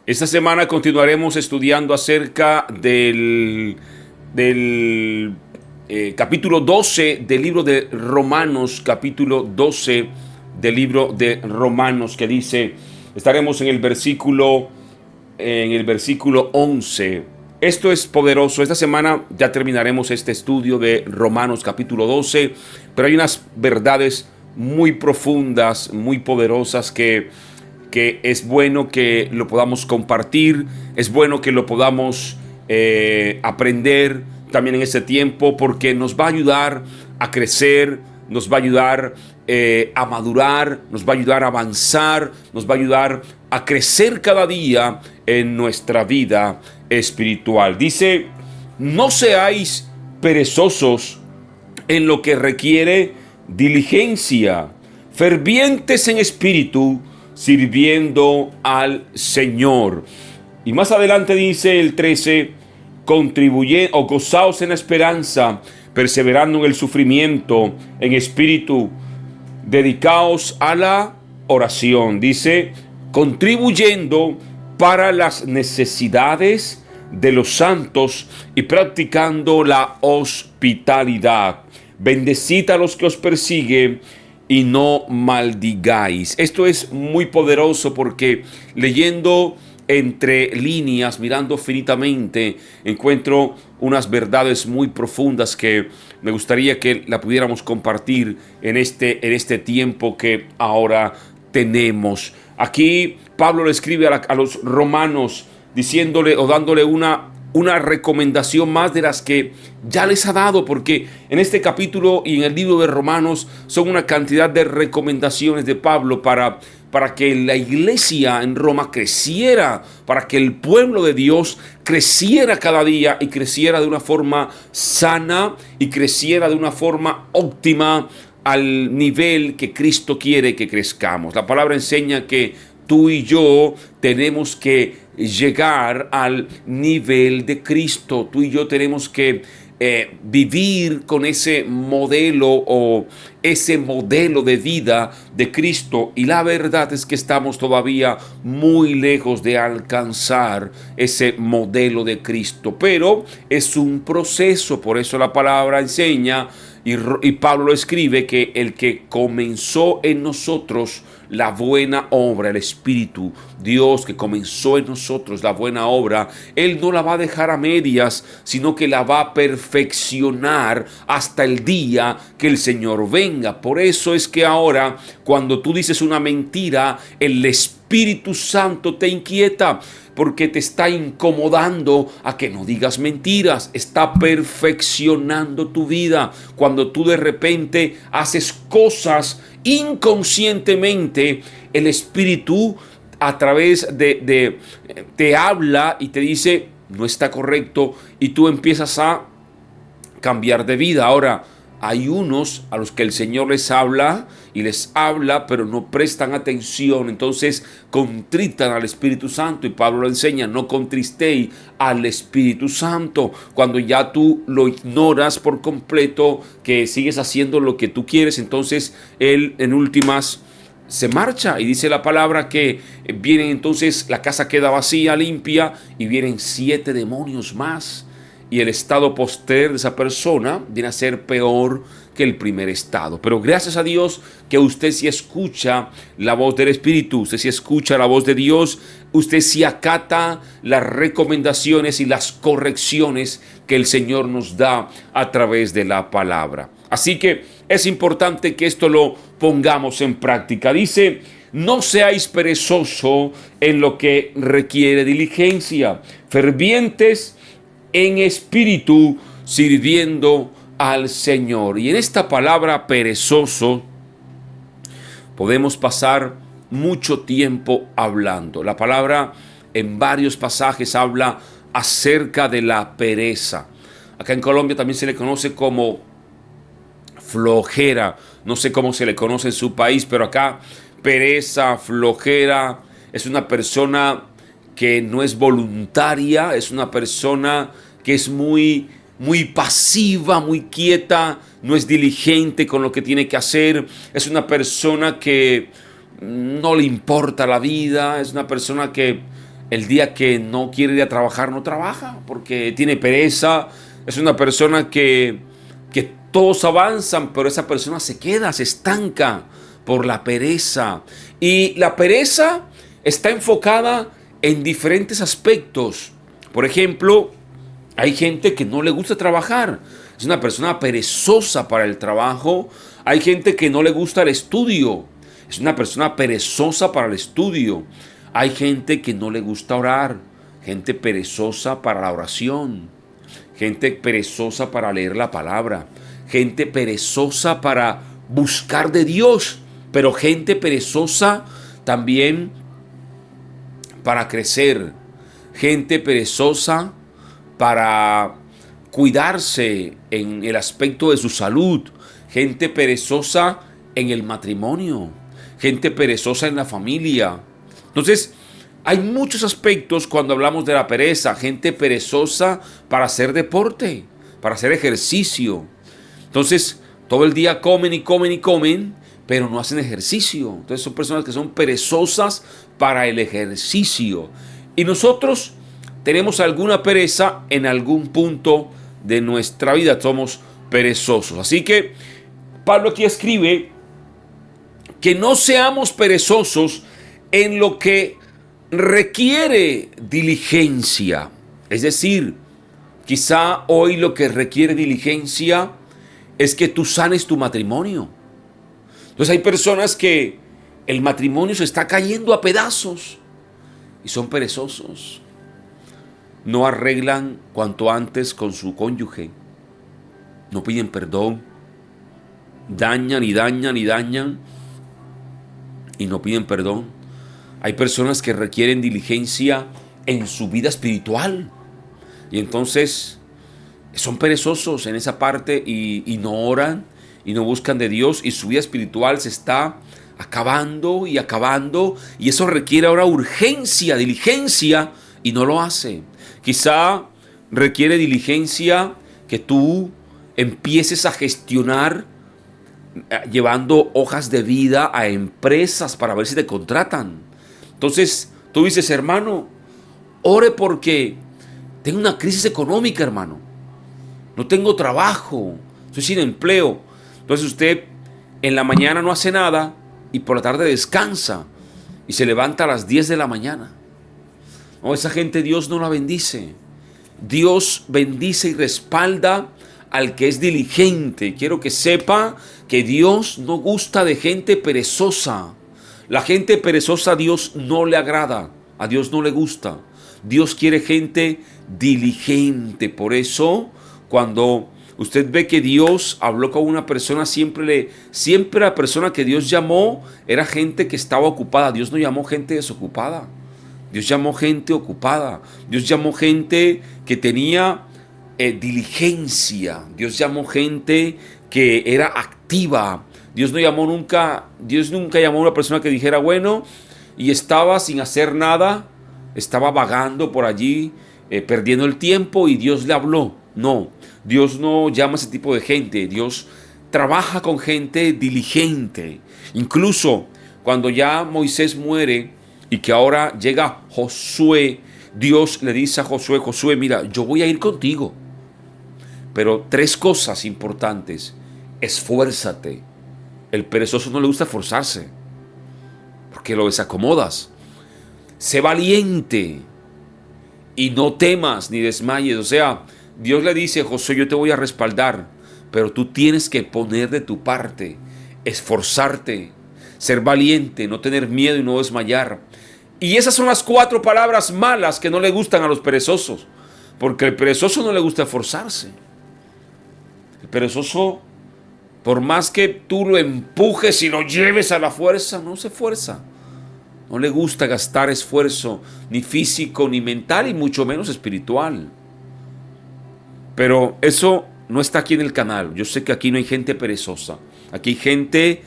Esta semana continuaremos estudiando acerca del capítulo 12 del libro de Romanos, capítulo 12 del libro de Romanos, que dice, estaremos en el versículo 11. Esto es poderoso. Esta semana ya terminaremos este estudio de Romanos capítulo 12, pero hay unas verdades muy profundas, muy poderosas que es bueno que lo podamos compartir, es bueno que lo podamos aprender también en este tiempo, porque nos va a ayudar a crecer, nos va a ayudar a madurar, nos va a ayudar a avanzar, nos va a ayudar a crecer cada día en nuestra vida espiritual. Dice, no seáis perezosos en lo que requiere diligencia, fervientes en espíritu, sirviendo al Señor. Y más adelante dice el 13, contribuye o gozaos en la esperanza, perseverando en el sufrimiento, en espíritu, dedicaos a la oración. Dice, contribuyendo para las necesidades de los santos y practicando la hospitalidad. Bendecid a los que os persiguen y no maldigáis. Esto es muy poderoso, porque leyendo entre líneas, mirando finitamente, encuentro unas verdades muy profundas que me gustaría que la pudiéramos compartir en este tiempo que ahora tenemos. Aquí Pablo le escribe a los romanos diciéndole o dándole una recomendación más de las que ya les ha dado, porque en este capítulo y en el libro de Romanos son una cantidad de recomendaciones de Pablo para que la iglesia en Roma creciera, para que el pueblo de Dios creciera cada día y creciera de una forma sana y creciera de una forma óptima al nivel que Cristo quiere que crezcamos. La palabra enseña que tú y yo tenemos que llegar al nivel de Cristo. Tú y yo tenemos que vivir con ese modelo o ese modelo de vida de Cristo, y la verdad es que estamos todavía muy lejos de alcanzar ese modelo de Cristo, pero es un proceso. Por eso la palabra enseña y Pablo lo escribe, que el que comenzó en nosotros la buena obra, el Espíritu, Dios que comenzó en nosotros la buena obra, Él no la va a dejar a medias, sino que la va a perfeccionar hasta el día que el Señor venga. Por eso es que ahora, cuando tú dices una mentira, el Espíritu Santo te inquieta, porque te está incomodando a que no digas mentiras. Está perfeccionando tu vida. Cuando tú de repente haces cosas inconscientemente, el Espíritu a través te habla y te dice, no está correcto, y tú empiezas a cambiar de vida. Ahora, hay unos a los que el Señor les habla y les habla, pero no prestan atención, entonces contritan al Espíritu Santo, y Pablo lo enseña, no contristéis al Espíritu Santo. Cuando ya tú lo ignoras por completo, que sigues haciendo lo que tú quieres, entonces Él en últimas se marcha, y dice la palabra que vienen, entonces la casa queda vacía, limpia, y vienen 7 demonios más. Y el estado posterior de esa persona viene a ser peor que el primer estado. Pero gracias a Dios que usted sí escucha la voz del Espíritu, usted sí escucha la voz de Dios, usted sí acata las recomendaciones y las correcciones que el Señor nos da a través de la palabra. Así que es importante que esto lo pongamos en práctica. Dice, no seáis perezosos en lo que requiere diligencia, fervientes en espíritu, sirviendo al Señor. Y en esta palabra perezoso podemos pasar mucho tiempo hablando. La palabra en varios pasajes habla acerca de la pereza. Acá en Colombia también se le conoce como flojera. No sé cómo se le conoce en su país, pero acá pereza, flojera, es una persona que no es voluntaria, es una persona que es muy pasiva, muy quieta, no es diligente con lo que tiene que hacer, es una persona que no le importa la vida, es una persona que El día que no quiere ir a trabajar, no trabaja porque tiene pereza. Es una persona que todos avanzan, pero esa persona se queda, se estanca por la pereza. Y la pereza está enfocada en diferentes aspectos. Por ejemplo, hay gente que no le gusta trabajar. Es una persona perezosa para el trabajo. Hay gente que no le gusta el estudio. Es una persona perezosa para el estudio. Hay gente que no le gusta orar. Gente perezosa para la oración. Gente perezosa para leer la palabra. Gente perezosa para buscar de Dios. Pero gente perezosa también para crecer. Gente perezosa para cuidarse en el aspecto de su salud. Gente perezosa en el matrimonio. Gente perezosa en la familia. Entonces, hay muchos aspectos cuando hablamos de la pereza. Gente perezosa para hacer deporte, para hacer ejercicio. Entonces, todo el día comen y comen y comen, pero no hacen ejercicio. Entonces, son personas que son perezosas para el ejercicio. Y nosotros tenemos alguna pereza en algún punto de nuestra vida. Somos perezosos. Así que Pablo aquí escribe que no seamos perezosos en lo que requiere diligencia. Es decir, quizá hoy lo que requiere diligencia es que tú sanes tu matrimonio. Entonces hay personas que el matrimonio se está cayendo a pedazos y son perezosos. No arreglan cuanto antes con su cónyuge. No piden perdón. Dañan y dañan y dañan y no piden perdón. Hay personas que requieren diligencia en su vida espiritual. Y entonces son perezosos en esa parte y no oran y no buscan de Dios. Y su vida espiritual se está acabando y acabando. Y eso requiere ahora urgencia, diligencia, y no lo hace. Quizá requiere diligencia que tú empieces a gestionar llevando hojas de vida a empresas para ver si te contratan. Entonces tú dices, hermano, ore porque tengo una crisis económica, hermano. No tengo trabajo, estoy sin empleo. Entonces usted en la mañana no hace nada y por la tarde descansa y se levanta a las 10 de la mañana. No, esa gente Dios no la bendice. Dios bendice y respalda al que es diligente. Quiero que sepa que Dios no gusta de gente perezosa. La gente perezosa a Dios no le agrada, a Dios no le gusta. Dios quiere gente diligente. Por eso, cuando usted ve que Dios habló con una persona, siempre la persona que Dios llamó era gente que estaba ocupada. Dios no llamó gente desocupada. Dios llamó gente ocupada. Dios llamó gente que tenía diligencia. Dios llamó gente que era activa. Dios nunca llamó a una persona que dijera, bueno, y estaba sin hacer nada, estaba vagando por allí, perdiendo el tiempo y Dios le habló. No, Dios no llama a ese tipo de gente. Dios trabaja con gente diligente. Incluso cuando ya Moisés muere y que ahora llega Josué, Dios le dice a Josué, Josué, mira, yo voy a ir contigo. Pero 3 cosas importantes. Esfuérzate. El perezoso no le gusta esforzarse porque lo desacomodas. Sé valiente y no temas ni desmayes. O sea, Dios le dice, Josué, yo te voy a respaldar, pero tú tienes que poner de tu parte, esforzarte, ser valiente, no tener miedo y no desmayar. Y esas son las 4 palabras malas que no le gustan a los perezosos, porque el perezoso no le gusta esforzarse. El perezoso, por más que tú lo empujes y lo lleves a la fuerza, no se esfuerza. No le gusta gastar esfuerzo, ni físico, ni mental, y mucho menos espiritual. Pero eso no está aquí en el canal. Yo sé que aquí no hay gente perezosa. Aquí hay gente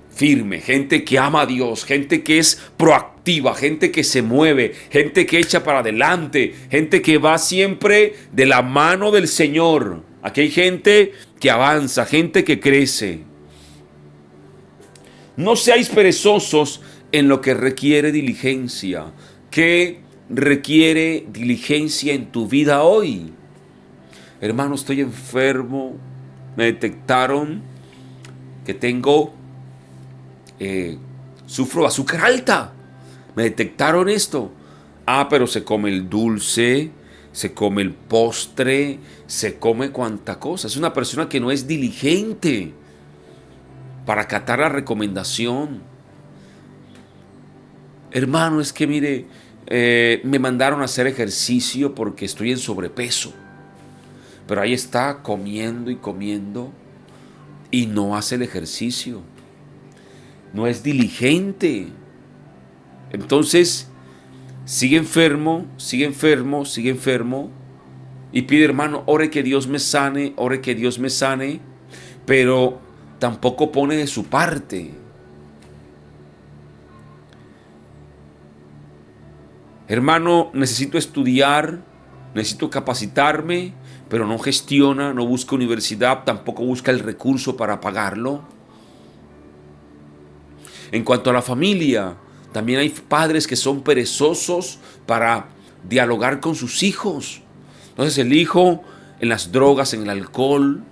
firme, gente que ama a Dios, gente que es proactiva, gente que se mueve, gente que echa para adelante, gente que va siempre de la mano del Señor. Aquí hay gente que avanza, gente que crece. No seáis perezosos en lo que requiere diligencia. ¿Qué requiere diligencia en tu vida hoy? Hermano, estoy enfermo. Me detectaron que sufro de azúcar alta. Me detectaron esto. Pero se come el dulce, se come el postre, se come cuanta cosa. Es una persona que no es diligente para acatar la recomendación. Hermano, es que mire, me mandaron a hacer ejercicio porque estoy en sobrepeso. Pero ahí está comiendo y comiendo y no hace el ejercicio. No es diligente. Entonces, sigue enfermo, sigue enfermo, sigue enfermo. Y pide, hermano, ore que Dios me sane, ore que Dios me sane. Pero tampoco pone de su parte. Hermano, necesito estudiar, necesito capacitarme, pero no gestiona, no busca universidad, tampoco busca el recurso para pagarlo. En cuanto a la familia, también hay padres que son perezosos para dialogar con sus hijos. Entonces el hijo en las drogas, en el alcohol,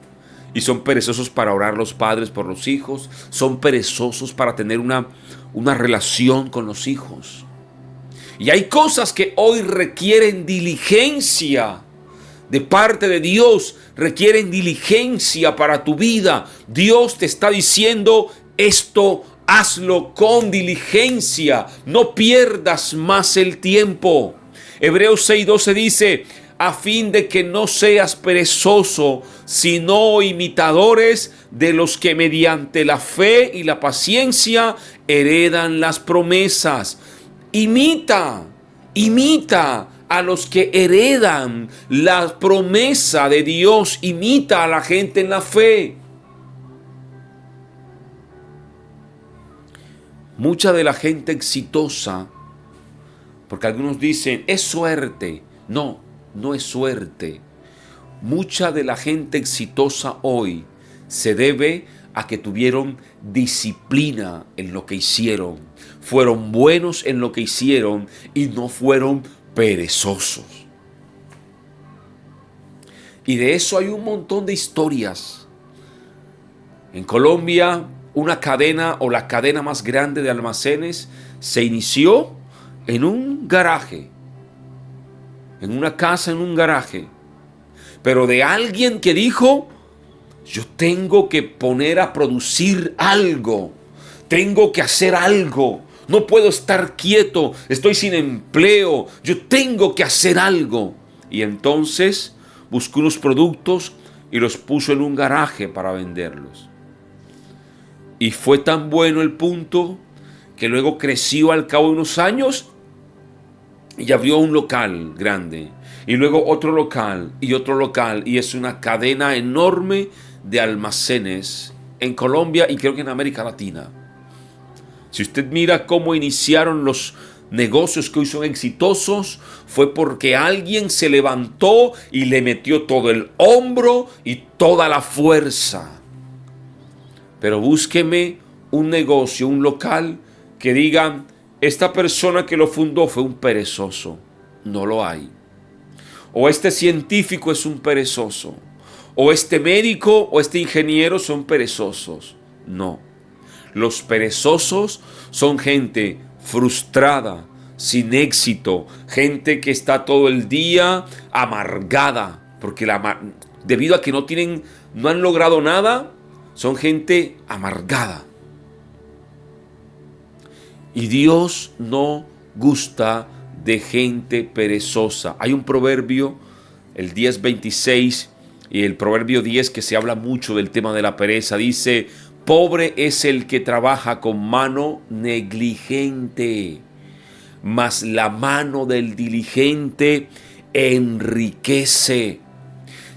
y son perezosos para orar los padres por los hijos, son perezosos para tener una relación con los hijos. Y hay cosas que hoy requieren diligencia de parte de Dios, requieren diligencia para tu vida. Dios te está diciendo esto. Hazlo con diligencia, no pierdas más el tiempo. Hebreos 6:12 dice, a fin de que no seas perezoso, sino imitadores de los que mediante la fe y la paciencia heredan las promesas. Imita a los que heredan la promesa de Dios, imita a la gente en la fe. Mucha de la gente exitosa, porque algunos dicen, es suerte. No, no es suerte. Mucha de la gente exitosa hoy se debe a que tuvieron disciplina en lo que hicieron. Fueron buenos en lo que hicieron y no fueron perezosos. Y de eso hay un montón de historias. En Colombia, una cadena o la cadena más grande de almacenes se inició en un garaje, en una casa, en un garaje, pero de alguien que dijo, yo tengo que poner a producir algo, tengo que hacer algo, no puedo estar quieto, estoy sin empleo, yo tengo que hacer algo. Y entonces buscó unos productos y los puso en un garaje para venderlos. Y fue tan bueno el punto que luego creció al cabo de unos años y abrió un local grande. Y luego otro local y otro local. Y es una cadena enorme de almacenes en Colombia y creo que en América Latina. Si usted mira cómo iniciaron los negocios que hoy son exitosos, fue porque alguien se levantó y le metió todo el hombro y toda la fuerza. Pero búsqueme un negocio, un local que digan, esta persona que lo fundó fue un perezoso. No lo hay. O este científico es un perezoso. O este médico o este ingeniero son perezosos. No. Los perezosos son gente frustrada, sin éxito, gente que está todo el día amargada, porque debido a que no han logrado nada, son gente amargada. Y Dios no gusta de gente perezosa. Hay un proverbio, el 10:26 y el proverbio 10 que se habla mucho del tema de la pereza. Dice, pobre es el que trabaja con mano negligente, mas la mano del diligente enriquece.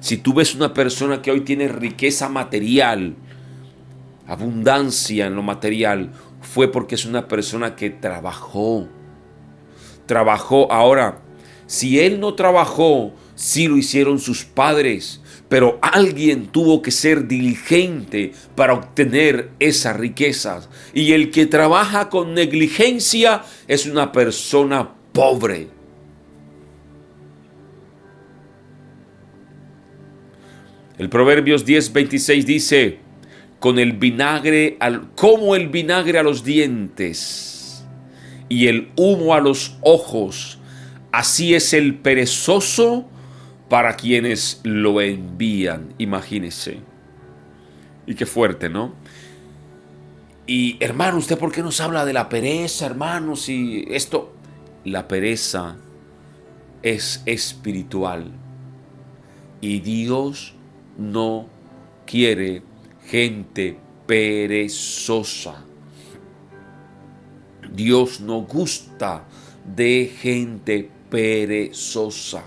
Si tú ves una persona que hoy tiene riqueza material, abundancia en lo material, fue porque es una persona que trabajó. Ahora, si él no trabajó, sí lo hicieron sus padres, pero alguien tuvo que ser diligente para obtener esas riquezas. Y el que trabaja con negligencia es una persona pobre. El Proverbios 10:26 dice, como el vinagre a los dientes y el humo a los ojos, así es el perezoso para quienes lo envían. Imagínese. Y qué fuerte, ¿no? Y hermano, ¿usted por qué nos habla de la pereza, hermano? Si esto, la pereza es espiritual. Y Dios no quiere gente perezosa. Dios no gusta de gente perezosa.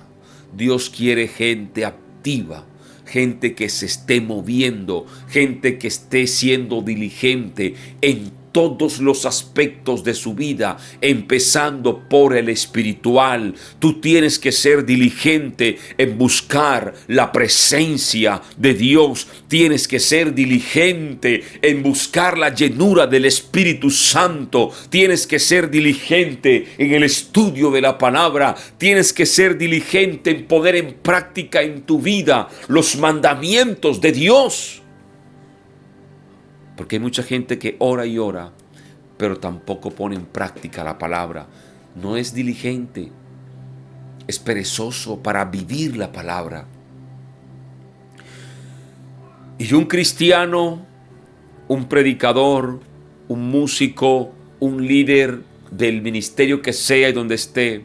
Dios quiere gente activa, gente que se esté moviendo, gente que esté siendo diligente en todos los aspectos de su vida, empezando por el espiritual. Tú tienes que ser diligente en buscar la presencia de Dios. Tienes que ser diligente en buscar la llenura del Espíritu Santo. Tienes que ser diligente en el estudio de la palabra. Tienes que ser diligente en poner en práctica en tu vida los mandamientos de Dios. Porque hay mucha gente que ora y ora, pero tampoco pone en práctica la palabra. No es diligente, es perezoso para vivir la palabra. Y un cristiano, un predicador, un músico, un líder del ministerio que sea y donde esté,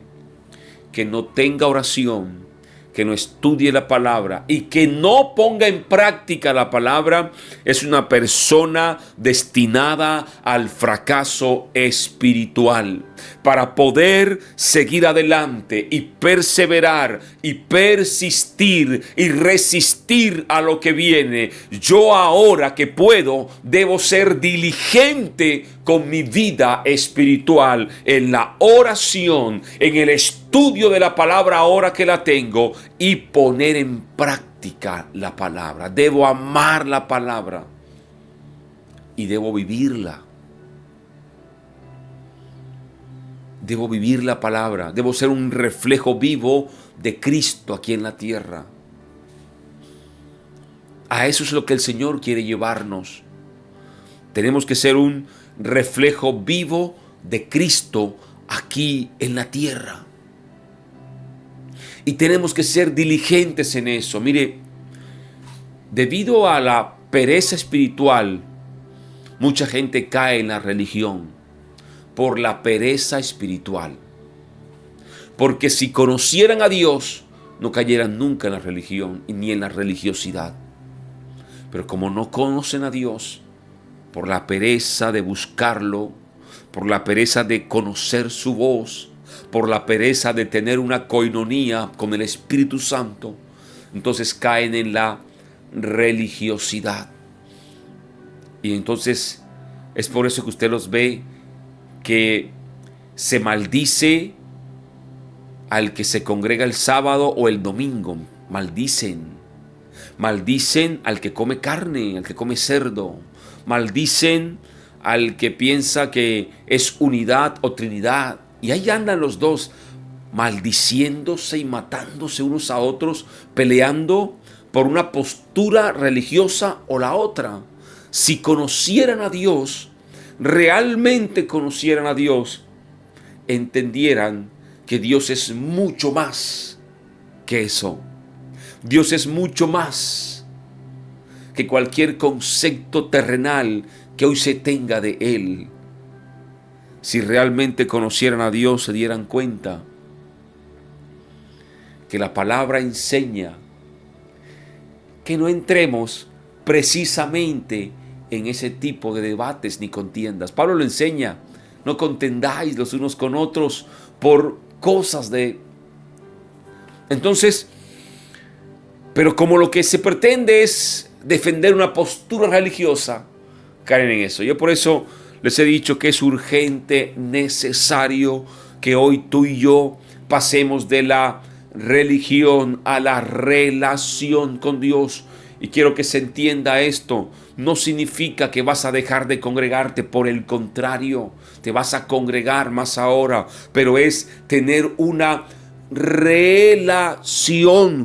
que no tenga oración, que no estudie la palabra y que no ponga en práctica la palabra, es una persona destinada al fracaso espiritual. Para poder seguir adelante y perseverar y persistir y resistir a lo que viene, yo ahora que puedo, debo ser diligente con mi vida espiritual, en la oración, en el estudio de la palabra ahora que la tengo, y poner en práctica la palabra. Debo amar la palabra y debo vivirla. Debo vivir la palabra. Debo ser un reflejo vivo de Cristo aquí en la tierra. A eso es lo que el Señor quiere llevarnos. Tenemos que ser un reflejo vivo de Cristo aquí en la tierra. Y tenemos que ser diligentes en eso. Mire, debido a la pereza espiritual, mucha gente cae en la religión por la pereza espiritual. Porque si conocieran a Dios, no cayeran nunca en la religión ni en la religiosidad. Pero como no conocen a Dios, por la pereza de buscarlo, por la pereza de conocer su voz, por la pereza de tener una coinonía con el Espíritu Santo, entonces caen en la religiosidad. Y entonces es por eso que usted los ve que se maldice al que se congrega el sábado o el domingo. Maldicen al que come carne, al que come cerdo. Maldicen al que piensa que es unidad o trinidad. Y ahí andan los dos, maldiciéndose y matándose unos a otros, peleando por una postura religiosa o la otra. Si conocieran a Dios, realmente conocieran a Dios, entendieran que Dios es mucho más que eso. Dios es mucho más que cualquier concepto terrenal que hoy se tenga de Él. Si realmente conocieran a Dios, se dieran cuenta que la palabra enseña que no entremos precisamente en ese tipo de debates ni contiendas. Pablo lo enseña: no contendáis los unos con otros por cosas de... Entonces, pero como lo que se pretende es defender una postura religiosa, caen en eso. Yo por eso les he dicho que es urgente, necesario que hoy tú y yo pasemos de la religión a la relación con Dios Y quiero que se entienda esto. No significa que vas a dejar de congregarte. Por el contrario, te vas a congregar más ahora. Pero es tener una relación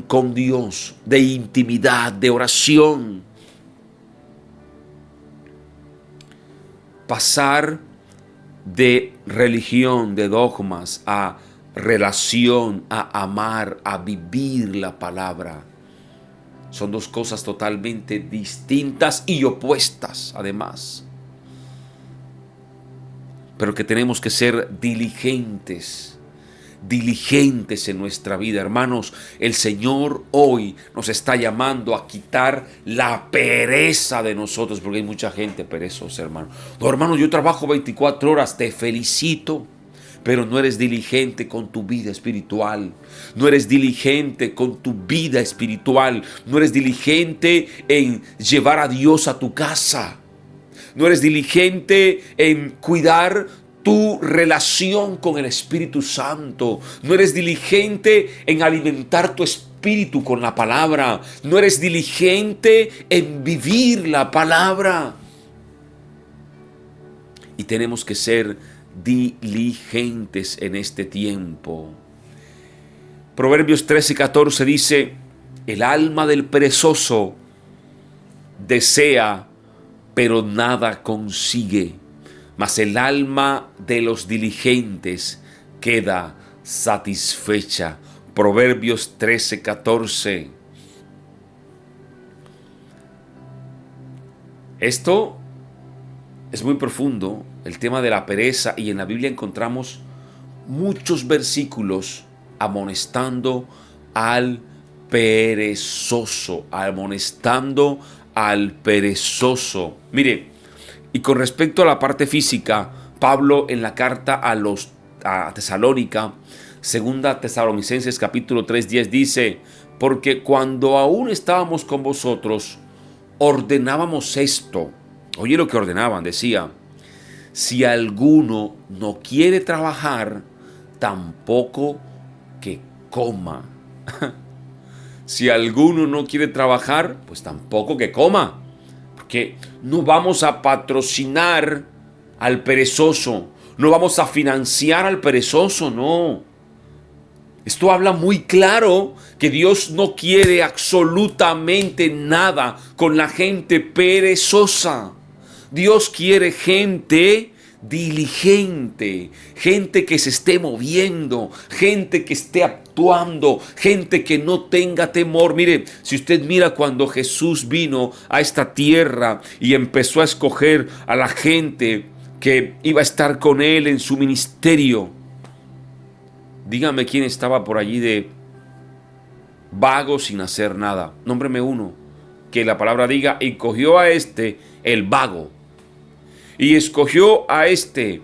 con Dios, de intimidad, de oración. Pasar de religión, de dogmas, a relación, a amar, a vivir la palabra. Son dos cosas totalmente distintas y opuestas, además. Pero que tenemos que ser diligentes en nuestra vida. Hermanos, el Señor hoy nos está llamando a quitar la pereza de nosotros, porque hay mucha gente perezosa, hermano. No, hermano, yo trabajo 24 horas, te felicito. Pero no eres diligente con tu vida espiritual. No eres diligente con tu vida espiritual. No eres diligente en llevar a Dios a tu casa. No eres diligente en cuidar tu relación con el Espíritu Santo. No eres diligente en alimentar tu espíritu con la palabra. No eres diligente en vivir la palabra. Y tenemos que ser diligentes en este tiempo. Proverbios 13:14 dice: el alma del perezoso desea, pero nada consigue, mas el alma de los diligentes queda satisfecha. Proverbios 13:14. Esto es muy profundo, el tema de la pereza, y en la Biblia encontramos muchos versículos amonestando al perezoso, amonestando al perezoso. Mire, y con respecto a la parte física, Pablo en la carta a Tesalónica, segunda Tesalonicenses capítulo 3:10 dice: porque cuando aún estábamos con vosotros, ordenábamos esto. Oye lo que ordenaban, decía: si alguno no quiere trabajar, tampoco que coma. Si alguno no quiere trabajar, pues tampoco que coma. Porque no vamos a patrocinar al perezoso, no vamos a financiar al perezoso, no. Esto habla muy claro que Dios no quiere absolutamente nada con la gente perezosa. Dios quiere gente diligente, gente que se esté moviendo, gente que esté actuando, gente que no tenga temor. Mire, si usted mira cuando Jesús vino a esta tierra y empezó a escoger a la gente que iba a estar con él en su ministerio, dígame quién estaba por allí de vago sin hacer nada. Nómbreme uno. Que la palabra diga: y cogió a este el vago, y escogió a este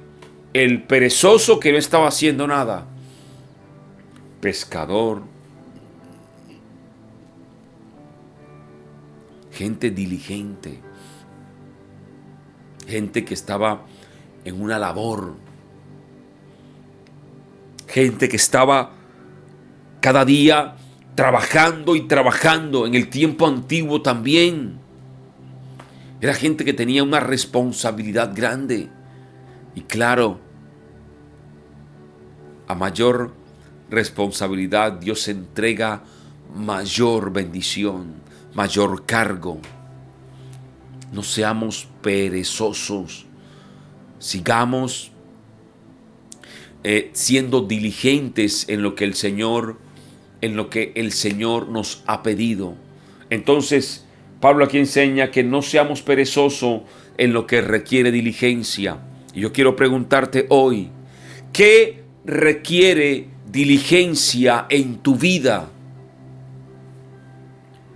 el perezoso que no estaba haciendo nada. Pescador, gente diligente, gente que estaba en una labor, gente que estaba cada día trabajando y trabajando. En el tiempo antiguo también era gente que tenía una responsabilidad grande. Y claro, a mayor responsabilidad Dios entrega mayor bendición, mayor cargo. No seamos perezosos, sigamos siendo diligentes en lo que el Señor nos ha pedido. Entonces, Pablo aquí enseña que no seamos perezosos en lo que requiere diligencia. Y yo quiero preguntarte hoy: ¿qué requiere diligencia en tu vida?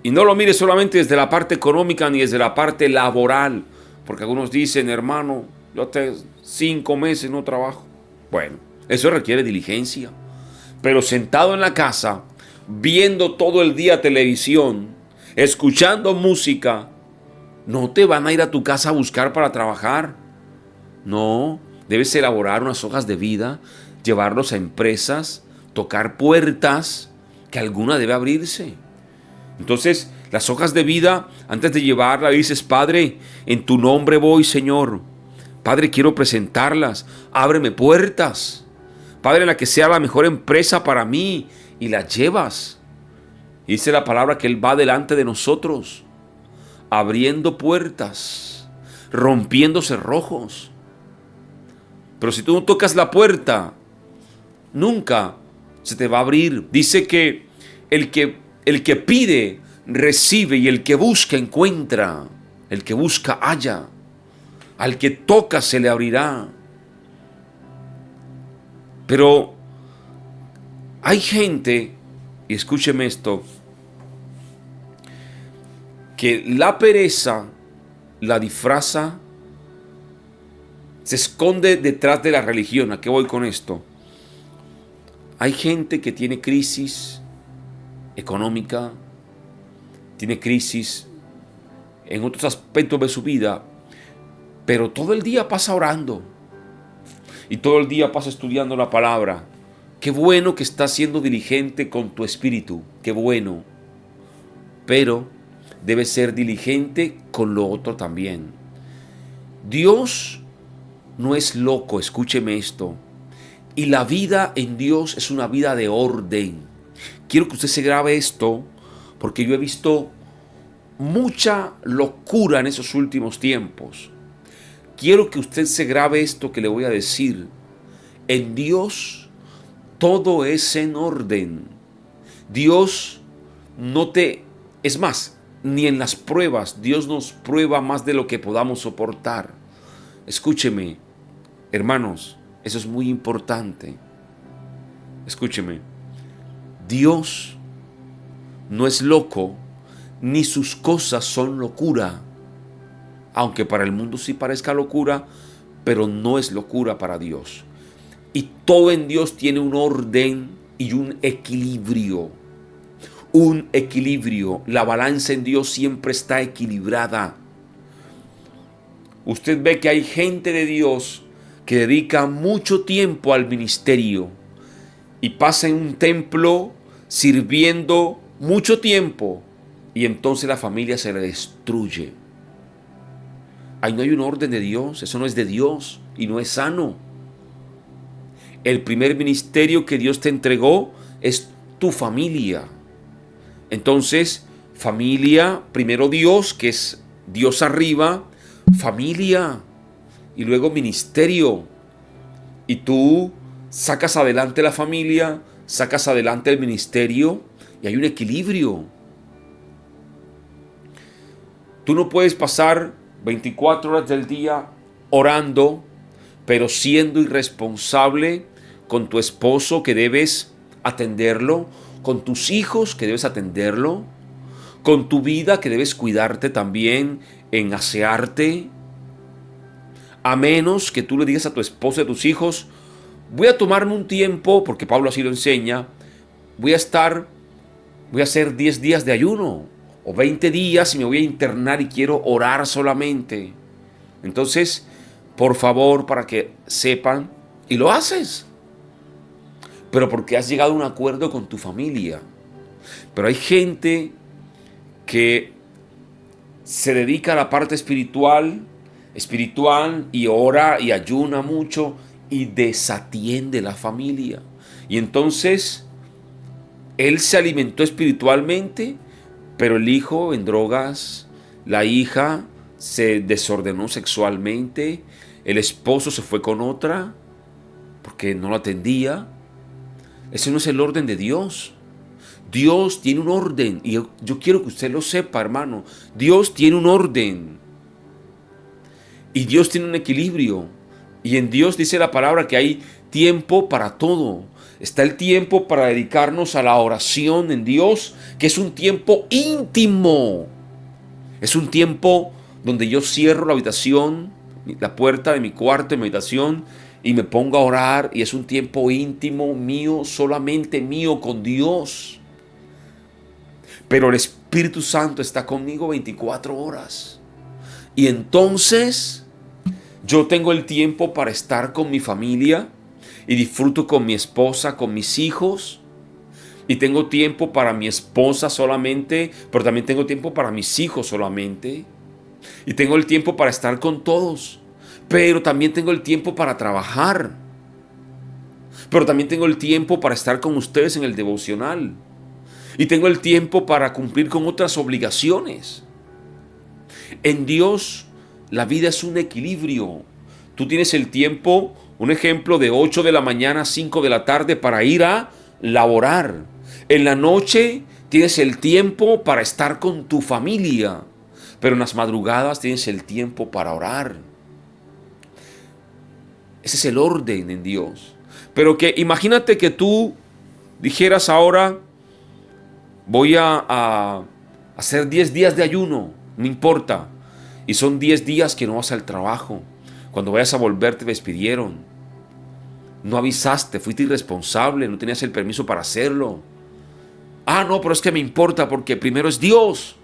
Y no lo mires solamente desde la parte económica ni desde la parte laboral, porque algunos dicen: hermano, yo hace 5 meses no trabajo. Bueno, eso requiere diligencia. Pero sentado en la casa, viendo todo el día televisión, escuchando música, no te van a ir a tu casa a buscar para trabajar. No, debes elaborar unas hojas de vida, llevarlos a empresas, tocar puertas, que alguna debe abrirse. Entonces, Las hojas de vida, antes de llevarla, dices: Padre, en tu nombre voy, Señor. Padre, quiero presentarlas. Ábreme puertas. Padre, la que sea la mejor empresa para mí. Y la llevas. Y dice la palabra que Él va delante de nosotros, abriendo puertas, rompiendo cerrojos. Pero si tú no tocas la puerta, nunca se te va a abrir. Dice que el que pide, recibe, y el que busca, encuentra. El que busca, halla. Al que toca, se le abrirá. Pero hay gente, y escúcheme esto, que la pereza la disfraza, se esconde detrás de la religión. ¿A qué voy con esto? Hay gente que tiene crisis económica, tiene crisis en otros aspectos de su vida, pero todo el día pasa orando y todo el día pasa estudiando la palabra. Qué bueno que estás siendo diligente con tu espíritu, qué bueno, pero debes ser diligente con lo otro también. Dios no es loco, escúcheme esto. Y la vida en Dios es una vida de orden. Quiero que usted se grabe esto, porque yo he visto mucha locura en esos últimos tiempos. Quiero que usted se grabe esto que le voy a decir. En Dios todo es en orden. Dios no te... Es más, ni en las pruebas Dios nos prueba más de lo que podamos soportar. Escúcheme, hermanos, eso es muy importante. Escúcheme. Dios no es loco, ni sus cosas son locura. Aunque para el mundo sí parezca locura, pero no es locura para Dios. Y todo en Dios tiene un orden y un equilibrio. Un equilibrio. La balanza en Dios siempre está equilibrada. Usted ve que hay gente de Dios que dedica mucho tiempo al ministerio y pasa en un templo sirviendo mucho tiempo, y entonces la familia se le destruye. Ahí no hay un orden de Dios, eso no es de Dios y no es sano. El primer ministerio que Dios te entregó es tu familia. Entonces, familia, primero Dios, que es Dios arriba, familia, y luego ministerio. Y tú sacas adelante la familia, sacas adelante el ministerio, y hay un equilibrio. Tú no puedes pasar 24 horas del día orando, pero siendo irresponsable con tu esposo, que debes atenderlo, con tus hijos, que debes atenderlo, con tu vida, que debes cuidarte también en asearte. A menos que tú le digas a tu esposa y a tus hijos: voy a tomarme un tiempo, porque Pablo así lo enseña, voy a hacer 10 días de ayuno, o 20 días, y me voy a internar y quiero orar solamente. Entonces, por favor, para que sepan, y lo haces, pero porque has llegado a un acuerdo con tu familia. Pero hay gente que se dedica a la parte espiritual y ora y ayuna mucho y desatiende la familia. Y entonces él se alimentó espiritualmente, pero el hijo en drogas, la hija se desordenó sexualmente, el esposo se fue con otra porque no lo atendía. Ese no es el orden de Dios. Dios tiene un orden, y yo quiero que usted lo sepa, hermano. Dios tiene un orden y Dios tiene un equilibrio, y en Dios dice la palabra que hay tiempo para todo. Está el tiempo para dedicarnos a la oración en Dios, que es un tiempo íntimo. Es un tiempo donde yo cierro la habitación, la puerta de mi cuarto de meditación, y me pongo a orar, y es un tiempo íntimo mío, solamente mío con Dios. Pero el Espíritu Santo está conmigo 24 horas. Y entonces yo tengo el tiempo para estar con mi familia y disfruto con mi esposa, con mis hijos. Y tengo tiempo para mi esposa solamente, pero también tengo tiempo para mis hijos solamente. Y tengo el tiempo para estar con todos, pero también tengo el tiempo para trabajar. Pero también tengo el tiempo para estar con ustedes en el devocional. Y tengo el tiempo para cumplir con otras obligaciones. En Dios, la vida es un equilibrio. Tú tienes el tiempo, un ejemplo, de 8 de la mañana a 5 de la tarde para ir a laborar. En la noche tienes el tiempo para estar con tu familia. Pero en las madrugadas tienes el tiempo para orar. Ese es el orden en Dios. Pero que imagínate que tú dijeras ahora, voy a hacer 10 días de ayuno, no importa. Y son 10 días que no vas al trabajo. Cuando vayas a volver te despidieron. No avisaste, fuiste irresponsable, no tenías el permiso para hacerlo. Ah, no, pero es que me importa porque primero es Dios.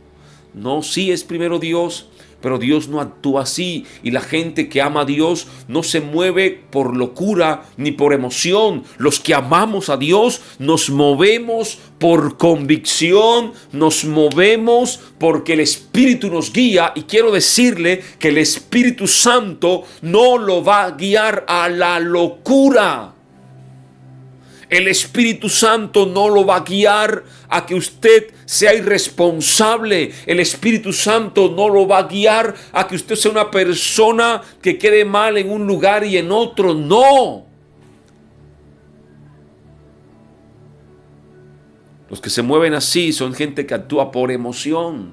No, sí es primero Dios, pero Dios no actúa así. Y la gente que ama a Dios no se mueve por locura ni por emoción. Los que amamos a Dios nos movemos por convicción, nos movemos porque el Espíritu nos guía. Y quiero decirle que el Espíritu Santo no lo va a guiar a la locura. El Espíritu Santo no lo va a guiar a que usted sea irresponsable. El Espíritu Santo no lo va a guiar a que usted sea una persona que quede mal en un lugar y en otro. No. Los que se mueven así son gente que actúa por emoción.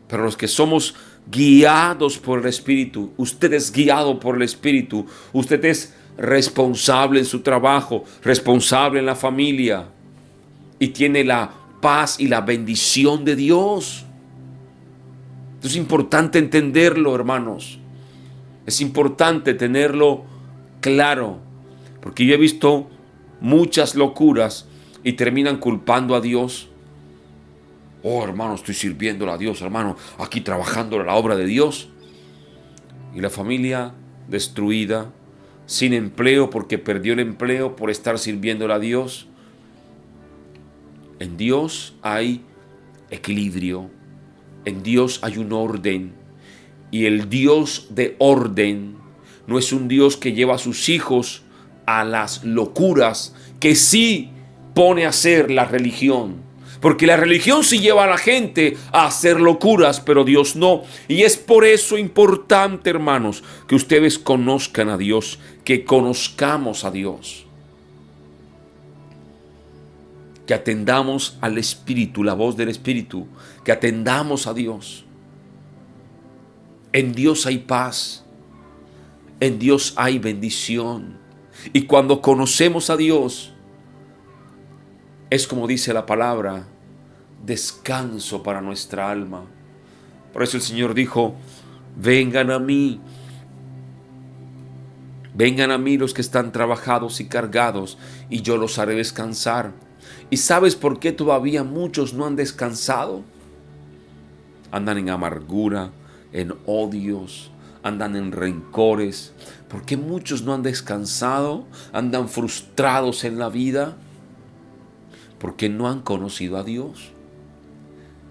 Pero los que somos guiados por el Espíritu, usted es guiado por el Espíritu, usted es responsable en su trabajo, responsable en la familia y tiene la paz y la bendición de Dios. Es importante entenderlo, hermanos. Es importante tenerlo claro, porque yo he visto muchas locuras y terminan culpando a Dios. Oh, hermano, estoy sirviéndole a Dios, hermano, aquí trabajando en la obra de Dios. Y la familia destruida, sin empleo porque perdió el empleo por estar sirviéndole a Dios. En Dios hay equilibrio, en Dios hay un orden, y el Dios de orden no es un Dios que lleva a sus hijos a las locuras que sí pone a hacer la religión. Porque la religión sí lleva a la gente a hacer locuras, pero Dios no. Y es por eso importante, hermanos, que ustedes conozcan a Dios, que conozcamos a Dios. Que atendamos al Espíritu, la voz del Espíritu, que atendamos a Dios. En Dios hay paz, en Dios hay bendición. Y cuando conocemos a Dios, es como dice la palabra, descanso para nuestra alma. Por eso el Señor dijo, vengan a mí los que están trabajados y cargados, y yo los haré descansar. ¿Y sabes por qué todavía muchos no han descansado? Andan en amargura, en odios, andan en rencores. ¿Por qué muchos no han descansado? Andan frustrados en la vida. Porque no han conocido a Dios.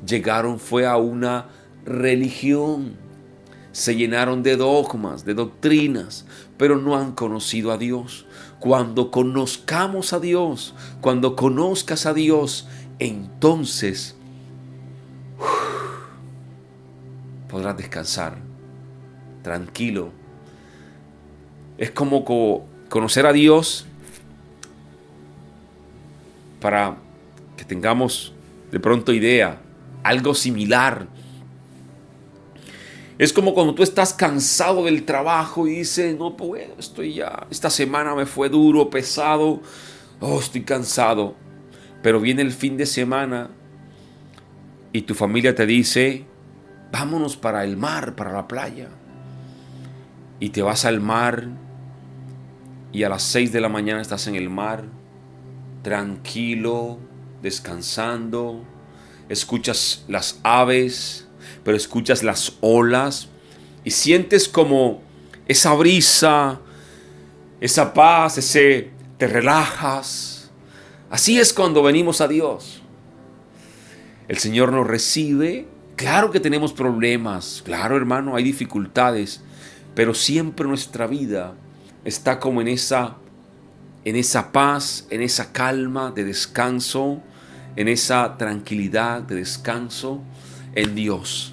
Llegaron fue a una religión. Se llenaron de dogmas, de doctrinas, pero no han conocido a Dios. Cuando conozcamos a Dios, cuando conozcas a Dios, entonces podrás descansar tranquilo. Es como conocer a Dios para que tengamos de pronto idea, algo similar. Es como cuando tú estás cansado del trabajo y dices, no puedo, esta semana me fue duro, pesado, estoy cansado. Pero viene el fin de semana y tu familia te dice, vámonos para el mar, para la playa. Y te vas al mar y a las 6 de la mañana estás en el mar, tranquilo, descansando, escuchas las aves, pero escuchas las olas y sientes como esa brisa, esa paz, ese te relajas. Así es cuando venimos a Dios. El Señor nos recibe. Claro que tenemos problemas, claro, hermano, hay dificultades, pero siempre nuestra vida está como en esa paz, en esa calma de descanso, en esa tranquilidad de descanso en Dios.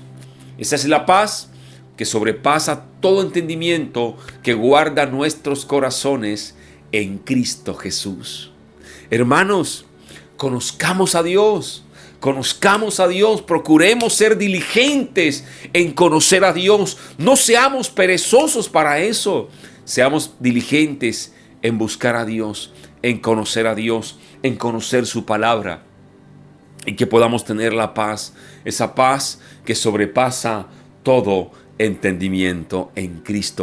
Esa es la paz que sobrepasa todo entendimiento, que guarda nuestros corazones en Cristo Jesús. Hermanos, conozcamos a Dios. Conozcamos a Dios, procuremos ser diligentes en conocer a Dios. No seamos perezosos para eso. Seamos diligentes en buscar a Dios, en conocer a Dios, en conocer su palabra. Y que podamos tener la paz, esa paz que sobrepasa todo entendimiento en Cristo